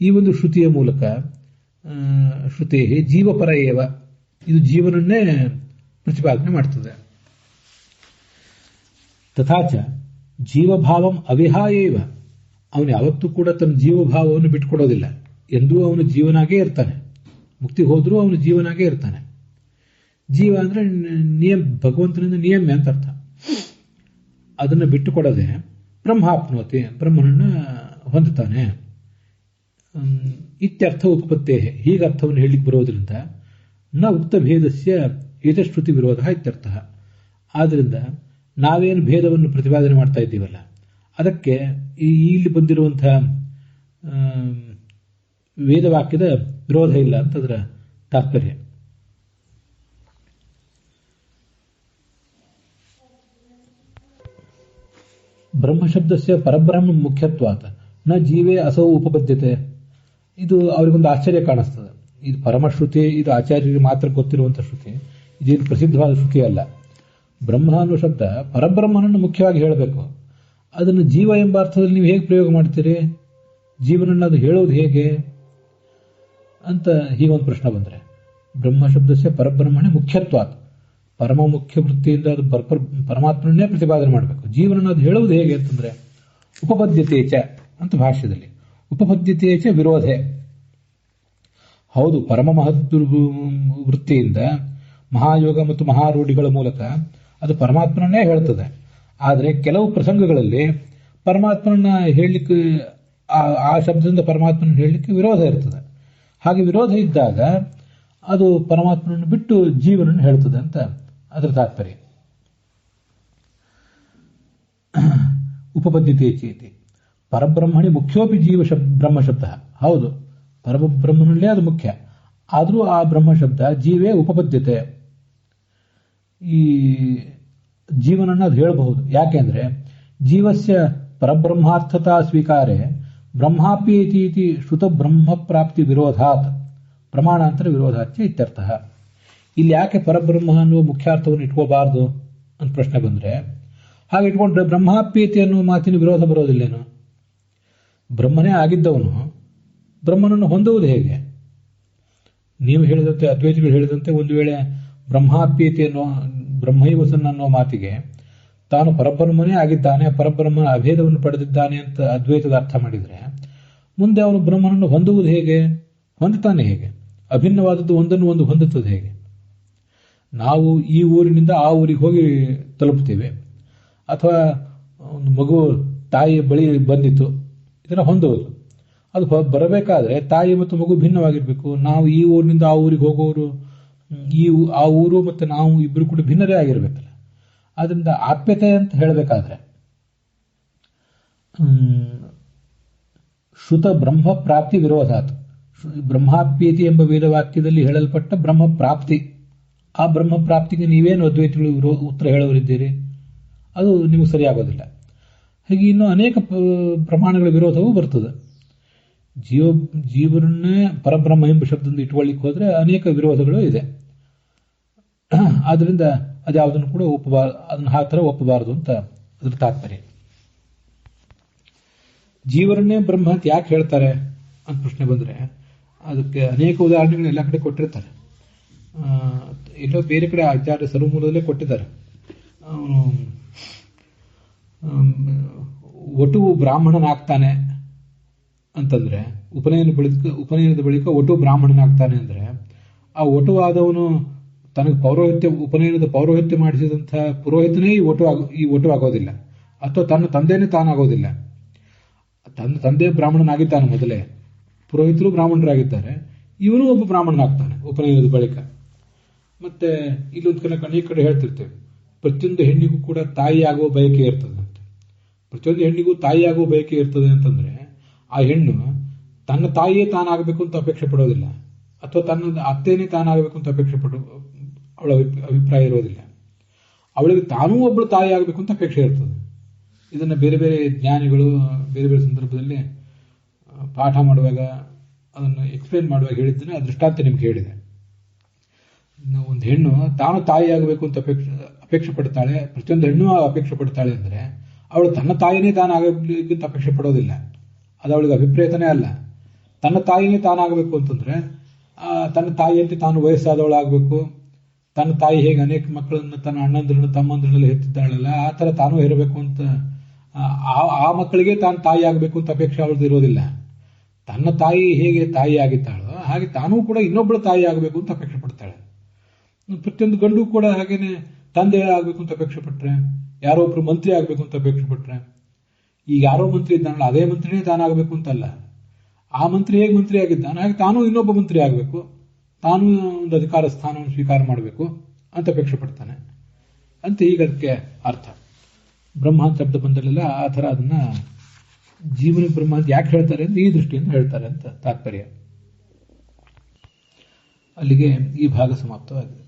ಈ ಒಂದು ಶ್ರುತಿಯ ಮೂಲಕ ಶ್ರುತಿ ಜೀವಪರ ಏವ, ಇದು ಜೀವನನ್ನೇ ಪ್ರತಿಪಾದನೆ ಮಾಡ್ತದೆ. ತಥಾಚ ಜೀವಭಾವಂ ಅವಿಹಾಯ ಇವ, ಅವನು ಯಾವತ್ತೂ ಕೂಡ ತನ್ನ ಜೀವಭಾವವನ್ನು ಬಿಟ್ಟುಕೊಡೋದಿಲ್ಲ. ಎಂದೂ ಅವನು ಜೀವನಾಗೇ ಇರ್ತಾನೆ. ಮುಕ್ತಿಗೆ ಹೋದರೂ ಅವನು ಜೀವನಾಗೇ ಇರ್ತಾನೆ. ಜೀವ ಅಂದರೆ ನಿಯಮ, ಭಗವಂತನಿಂದ ನಿಯಮ ಅಂತ ಅರ್ಥ. ಅದನ್ನು ಬಿಟ್ಟುಕೊಡದೆ ಬ್ರಹ್ಮಾಪ್ನೋತಿ, ಬ್ರಹ್ಮನನ್ನು ಹೊಂದುತ್ತಾನೆ. ಇತ್ಯರ್ಥ ಉತ್ಪತ್ತೇ, ಹೀಗೆ ಅರ್ಥವನ್ನು ಹೇಳಲಿಕ್ಕೆ ಬರೋದ್ರಿಂದ ನ ಉಕ್ತ ಭೇದಸ್ಯ ಏತಶ್ರುತಿ ವಿರೋಧ ಇತ್ಯರ್ಥ. ಆದ್ದರಿಂದ ನಾವೇನು ಭೇದವನ್ನು ಪ್ರತಿಪಾದನೆ ಮಾಡ್ತಾ ಇದ್ದೀವಲ್ಲ, ಅದಕ್ಕೆ ಇಲ್ಲಿ ಬಂದಿರುವಂತಹ ವೇದವಾಕ್ಯದ ವಿರೋಧ ಇಲ್ಲ ಅಂತ ಅದರ ತಾತ್ಪರ್ಯ. ಬ್ರಹ್ಮಶಬ್ದಸ್ಯ ಪರಬ್ರಹ್ಮ ಮುಖ್ಯತ್ವಾತ್ ನ ಜೀವೇ ಅಸೌ ಉಪಪದ್ಯತೆ. ಇದು ಅವರಿಗೊಂದು ಆಶ್ಚರ್ಯ ಕಾಣಿಸ್ತದೆ. ಇದು ಪರಮಶ್ರುತಿ, ಇದು ಆಚಾರ್ಯರಿಗೆ ಮಾತ್ರ ಗೊತ್ತಿರುವಂತಹ ಶ್ರುತಿ, ಇದೇನು ಪ್ರಸಿದ್ಧವಾದ ಶ್ರುತಿ ಅಲ್ಲ. ಬ್ರಹ್ಮ ಅನ್ನೋ ಶಬ್ದ ಪರಬ್ರಹ್ಮನನ್ನು ಮುಖ್ಯವಾಗಿ ಹೇಳಬೇಕು. ಅದನ್ನು ಜೀವ ಎಂಬ ಅರ್ಥದಲ್ಲಿ ನೀವು ಹೇಗೆ ಪ್ರಯೋಗ ಮಾಡ್ತೀರಿ? ಜೀವನನ್ನು ಅದು ಹೇಳೋದು ಹೇಗೆ ಅಂತ ಹೀಗೊಂದು ಪ್ರಶ್ನೆ ಬಂದರೆ, ಬ್ರಹ್ಮಶಬ್ದಸ್ಯ ಪರಬ್ರಹ್ಮಣೆ ಮುಖ್ಯತ್ವಾತ್, ಪರಮ ಮುಖ್ಯ ವೃತ್ತಿಯಿಂದ ಅದು ಪರಮಾತ್ಮನ್ನೇ ಪ್ರತಿಪಾದನೆ ಮಾಡಬೇಕು. ಜೀವನನ್ನು ಅದು ಹೇಳುವುದು ಹೇಗೆ ಅಂತಂದ್ರೆ ಉಪಪದ್ಯತೇಚ ಅಂತ ಭಾಷ್ಯದಲ್ಲಿ, ಉಪಪದ್ಯತೇಚ ವಿರೋಧೆ. ಹೌದು, ಪರಮ ಮಹದ್ ವೃತ್ತಿಯಿಂದ ಮಹಾಯೋಗ ಮತ್ತು ಮಹಾರೂಢಿಗಳ ಮೂಲಕ ಅದು ಪರಮಾತ್ಮನನ್ನೇ ಹೇಳ್ತದೆ. ಆದರೆ ಕೆಲವು ಪ್ರಸಂಗಗಳಲ್ಲಿ ಪರಮಾತ್ಮನನ್ನ ಹೇಳಲಿಕ್ಕೆ, ಆ ಶಬ್ದದಿಂದ ಪರಮಾತ್ಮನ ಹೇಳಲಿಕ್ಕೆ ವಿರೋಧ ಇರ್ತದೆ. ಹಾಗೆ ವಿರೋಧ ಇದ್ದಾಗ ಅದು ಪರಮಾತ್ಮನನ್ನು ಬಿಟ್ಟು ಜೀವನನ್ನು ಹೇಳ್ತದೆ ಅಂತ ಅದರ ತಾತ್ಪರ್ಯ. ಉಪಪದ್ಯತೆ ಚೇತಿ ಪರಬ್ರಹ್ಮಣಿ ಮುಖ್ಯೋಪಿ ಜೀವ ಬ್ರಹ್ಮಶಬ್ದ. ಹೌದು, ಪರಬ್ರಹ್ಮನಲ್ಲೇ ಅದು ಮುಖ್ಯ. ಆದರೂ ಆ ಬ್ರಹ್ಮಶಬ್ದ ಜೀವೇ ಉಪಪದ್ಯತೆ, ಈ ಜೀವನನ್ನು ಅದು ಹೇಳಬಹುದು. ಯಾಕೆಂದ್ರೆ ಜೀವಸ್ಯ ಪರಬ್ರಹ್ಮಾರ್ಥತಾ ಸ್ವೀಕಾರೆ ಬ್ರಹ್ಮಾಪ್ಯೇತಿ ಇತಿ ಶ್ರುತ ಬ್ರಹ್ಮ ಪ್ರಾಪ್ತಿ ವಿರೋಧಾತ್ ಪ್ರಮಾಣಾಂತರ ವಿರೋಧಾಚ್ಯ ಇತ್ಯರ್ಥ. ಇಲ್ಲಿ ಯಾಕೆ ಪರಬ್ರಹ್ಮ ಅನ್ನುವ ಮುಖ್ಯಾರ್ಥವನ್ನು ಇಟ್ಕೋಬಾರ್ದು ಅಂತ ಪ್ರಶ್ನೆ ಬಂದ್ರೆ, ಹಾಗೆ ಇಟ್ಕೊಂಡ್ರೆ ಬ್ರಹ್ಮಾಪ್ಯತೆ ಅನ್ನುವ ಮಾತಿನ ವಿರೋಧ ಬರೋದಿಲ್ಲೇನು? ಬ್ರಹ್ಮನೇ ಆಗಿದ್ದವನು ಬ್ರಹ್ಮನನ್ನು ಹೊಂದುವುದು ಹೇಗೆ? ನೀವು ಹೇಳಿದಂತೆ, ಅದ್ವೈತಿಗಳು ಹೇಳಿದಂತೆ, ಒಂದು ವೇಳೆ ಬ್ರಹ್ಮಾಪ್ಯತೆ ಅನ್ನೋ ಬ್ರಹ್ಮೈವಸನ್ ಅನ್ನೋ ಮಾತಿಗೆ ತಾನು ಪರಬ್ರಹ್ಮನೇ ಆಗಿದ್ದಾನೆ, ಪರಬ್ರಹ್ಮನ ಅಭೇದವನ್ನು ಪಡೆದಿದ್ದಾನೆ ಅಂತ ಅದ್ವೈತದ ಅರ್ಥ ಮಾಡಿದರೆ, ಮುಂದೆ ಅವನು ಬ್ರಹ್ಮನನ್ನು ಹೊಂದುವುದು ಹೇಗೆ? ಹೊಂದುತ್ತಾನೆ ಹೇಗೆ? ಅಭಿನ್ನವಾದದ್ದು ಒಂದನ್ನು ಒಂದು ಹೊಂದುತ್ತದೆ ಹೇಗೆ? ನಾವು ಈ ಊರಿನಿಂದ ಆ ಊರಿಗೆ ಹೋಗಿ ತಲುಪ್ತೇವೆ, ಅಥವಾ ಒಂದು ಮಗು ತಾಯಿಯ ಬಳಿ ಬಂದಿತ್ತು, ಇದನ್ನು ಹೊಂದುವುದು. ಅದು ಬರಬೇಕಾದ್ರೆ ತಾಯಿ ಮತ್ತು ಮಗು ಭಿನ್ನವಾಗಿರಬೇಕು. ನಾವು ಈ ಊರಿನಿಂದ ಆ ಊರಿಗೆ ಹೋಗೋರು, ಆ ಊರು ಮತ್ತು ನಾವು ಇಬ್ಬರು ಕೂಡ ಭಿನ್ನರೇ ಆಗಿರ್ಬೇಕಲ್ಲ. ಆದ್ರಿಂದ ಆಪ್ಯತೆ ಅಂತ ಹೇಳಬೇಕಾದ್ರೆ ಶ್ರುತ ಬ್ರಹ್ಮ ಪ್ರಾಪ್ತಿ ವಿರೋಧಾತ್, ಬ್ರಹ್ಮಾಪ್ಯತಿ ಎಂಬ ವೇದವಾಕ್ಯದಲ್ಲಿ ಹೇಳಲ್ಪಟ್ಟ ಬ್ರಹ್ಮ ಪ್ರಾಪ್ತಿ, ಆ ಬ್ರಹ್ಮ ಪ್ರಾಪ್ತಿಗೆ ನೀವೇನು ಅದ್ವೈತಗಳು ಉತ್ತರ ಹೇಳೋರಿದ್ದೀರಿ? ಅದು ನಿಮಗೆ ಸರಿಯಾಗೋದಿಲ್ಲ. ಹೀಗೆ ಇನ್ನೂ ಅನೇಕ ಪ್ರಮಾಣಗಳ ವಿರೋಧವೂ ಬರ್ತದೆ. ಜೀವನನ್ನೇ ಪರಬ್ರಹ್ಮ ಎಂಬ ಶಬ್ದದಿಂದ ಇಟ್ಕೊಳ್ಳಿಕ್ಕೆ ಹೋದ್ರೆ ಅನೇಕ ವಿರೋಧಗಳು ಇದೆ. ಆದ್ರಿಂದ ಅದ್ಯಾವುದನ್ನು ಕೂಡ ಅದನ್ನ ಆ ಥರ ಒಪ್ಪಬಾರದು ಅಂತ ಅದ್ರ ತಾತ್ಪರ್ಯ. ಜೀವನನ್ನೇ ಬ್ರಹ್ಮ ಅಂತ ಯಾಕೆ ಹೇಳ್ತಾರೆ ಅಂತ ಪ್ರಶ್ನೆ ಬಂದ್ರೆ, ಅದಕ್ಕೆ ಅನೇಕ ಉದಾಹರಣೆಗಳು ಎಲ್ಲ ಕಡೆ ಕೊಟ್ಟಿರ್ತಾರೆ. ಎಲ್ಲೋ ಬೇರೆ ಕಡೆ ಆಚಾರ್ಯ ಸರ್ವಮೂಲದಲ್ಲೇ ಕೊಟ್ಟಿದ್ದಾರೆ. ಒಟು ಬ್ರಾಹ್ಮಣನಾಗ್ತಾನೆ ಅಂತಂದ್ರೆ, ಉಪನಯನದ ಬಳಿಕ ಒಟು ಬ್ರಾಹ್ಮಣನಾಗ್ತಾನೆ ಅಂದ್ರೆ, ಆ ಒಟುವಾದವನು ತನಗೆ ಉಪನಯನದ ಪೌರೋಹಿತ್ಯ ಮಾಡಿಸಿದಂತಹ ಪುರೋಹಿತನೇ ಈ ಒಟು ಆಗೋದಿಲ್ಲ, ಅಥವಾ ತನ್ನ ತಂದೆನೇ ತಾನಾಗೋದಿಲ್ಲ. ತನ್ನ ತಂದೆ ಬ್ರಾಹ್ಮಣನಾಗಿದ್ದಾನೆ ಮೊದಲೇ, ಪುರೋಹಿತರು ಬ್ರಾಹ್ಮಣರಾಗಿದ್ದಾರೆ, ಇವನು ಒಬ್ಬ ಬ್ರಾಹ್ಮಣನಾಗ್ತಾನೆ ಉಪನಯನದ ಬಳಿಕ. ಮತ್ತೆ ಇಲ್ಲೊಂದು ಅನೇಕ ಕಡೆ ಹೇಳ್ತಿರ್ತೇವೆ, ಪ್ರತಿಯೊಂದು ಹೆಣ್ಣಿಗೂ ಕೂಡ ತಾಯಿ ಆಗುವ ಬಯಕೆ ಇರ್ತದೆ ಅಂತ. ಪ್ರತಿಯೊಂದು ಹೆಣ್ಣಿಗೂ ತಾಯಿ ಆಗುವ ಬಯಕೆ ಇರ್ತದೆ ಅಂತಂದ್ರೆ, ಆ ಹೆಣ್ಣು ತನ್ನ ತಾಯಿಯೇ ತಾನಾಗಬೇಕು ಅಂತ ಅಪೇಕ್ಷೆ ಪಡೋದಿಲ್ಲ, ಅಥವಾ ತನ್ನ ಅತ್ತೇನೆ ತಾನಾಗಬೇಕು ಅಂತ ಅಪೇಕ್ಷೆ ಅವಳ ಅಭಿಪ್ರಾಯ ಇರೋದಿಲ್ಲ. ಅವಳಿಗೆ ತಾನೂ ಒಬ್ಬಳು ತಾಯಿ ಆಗಬೇಕು ಅಂತ ಅಪೇಕ್ಷೆ ಇರ್ತದೆ. ಇದನ್ನ ಬೇರೆ ಬೇರೆ ಜ್ಞಾನಿಗಳು ಬೇರೆ ಬೇರೆ ಸಂದರ್ಭದಲ್ಲಿ ಪಾಠ ಮಾಡುವಾಗ, ಅದನ್ನು ಎಕ್ಸ್ಪ್ಲೇನ್ ಮಾಡುವಾಗ ಹೇಳಿದ್ದನ್ನ ದೃಷ್ಟಾಂತ ನಿಮ್ಗೆ ಹೇಳಿದೆ. ಒಂದು ಹೆಣ್ಣು ತಾನು ತಾಯಿ ಆಗಬೇಕು ಅಂತ ಅಪೇಕ್ಷೆ ಪಡ್ತಾಳೆ, ಪ್ರತಿಯೊಂದು ಹೆಣ್ಣು ಅಪೇಕ್ಷೆ ಪಡ್ತಾಳೆ ಅಂದ್ರೆ ಅವಳು ತನ್ನ ತಾಯಿನೇ ತಾನಾಗಬೇಕು ಅಂತ ಅಪೇಕ್ಷೆ ಪಡೋದಿಲ್ಲ. ಅದು ಅವಳಿಗೆ ಅಭಿಪ್ರೇತನೇ ಅಲ್ಲ. ತನ್ನ ತಾಯಿನೇ ತಾನಾಗಬೇಕು ಅಂತಂದ್ರೆ ತನ್ನ ತಾಯಿಯಂತೆ ತಾನು ವಯಸ್ಸಾದವಳಾಗಬೇಕು. ತನ್ನ ತಾಯಿ ಹೇಗೆ ಅನೇಕ ಮಕ್ಕಳನ್ನು ತನ್ನ ಅಣ್ಣಂದ್ರನ್ನು ತಮ್ಮಂದ್ರನ್ನೆಲ್ಲ ಹೆತ್ತಿದ್ದಾಳಲ್ಲ, ಆ ಥರ ತಾನು ಇರಬೇಕು ಅಂತ, ಆ ಮಕ್ಕಳಿಗೆ ತಾನು ತಾಯಿ ಆಗಬೇಕು ಅಂತ ಅಪೇಕ್ಷೆ ಅವಳದು ಇರೋದಿಲ್ಲ. ತನ್ನ ತಾಯಿ ಹೇಗೆ ತಾಯಿ ಆಗಿದ್ದಾಳೋ ಹಾಗೆ ತಾನೂ ಕೂಡ ಇನ್ನೊಬ್ಬಳ ತಾಯಿ ಆಗಬೇಕು ಅಂತ ಅಪೇಕ್ಷೆ ಪಡ್ತಾಳೆ. ಪ್ರತಿಯೊಂದು ಗಂಡು ಕೂಡ ಹಾಗೇನೆ ತಂದೆ ಆಗಬೇಕು ಅಂತ ಅಪೇಕ್ಷೆ ಪಟ್ರೆ, ಯಾರೋ ಒಬ್ರು ಮಂತ್ರಿ ಆಗಬೇಕು ಅಂತ ಅಪೇಕ್ಷೆ ಪಟ್ರೆ, ಈಗ ಯಾರೋ ಮಂತ್ರಿ ಇದ್ದಾನಲ್ಲ ಅದೇ ಮಂತ್ರಿನೇ ತಾನಾಗಬೇಕು ಅಂತಲ್ಲ. ಆ ಮಂತ್ರಿ ಹೇಗೆ ಮಂತ್ರಿ ಆಗಿದ್ದಾನೆ ಹಾಗೆ ತಾನೂ ಇನ್ನೊಬ್ಬ ಮಂತ್ರಿ ಆಗಬೇಕು, ತಾನೂ ಒಂದು ಅಧಿಕಾರ ಸ್ಥಾನವನ್ನು ಸ್ವೀಕಾರ ಮಾಡಬೇಕು ಅಂತ ಅಪೇಕ್ಷೆ ಪಡ್ತಾನೆ ಅಂತ ಈಗ ಅದಕ್ಕೆ ಅರ್ಥ. ಬ್ರಹ್ಮ ಅಂತ ಶಬ್ದ ಬಂದಲ್ಲೆಲ್ಲ ಆ ಥರ ಅದನ್ನ ಜೀವನ ಬ್ರಹ್ಮ ಅಂತ ಯಾಕೆ ಹೇಳ್ತಾರೆ ಅಂದ್ರೆ ಈ ದೃಷ್ಟಿಯಿಂದ ಹೇಳ್ತಾರೆ ಅಂತ ತಾತ್ಪರ್ಯ. ಅಲ್ಲಿಗೆ ಈ ಭಾಗ ಸಮಾಪ್ತವಾಗಿದೆ.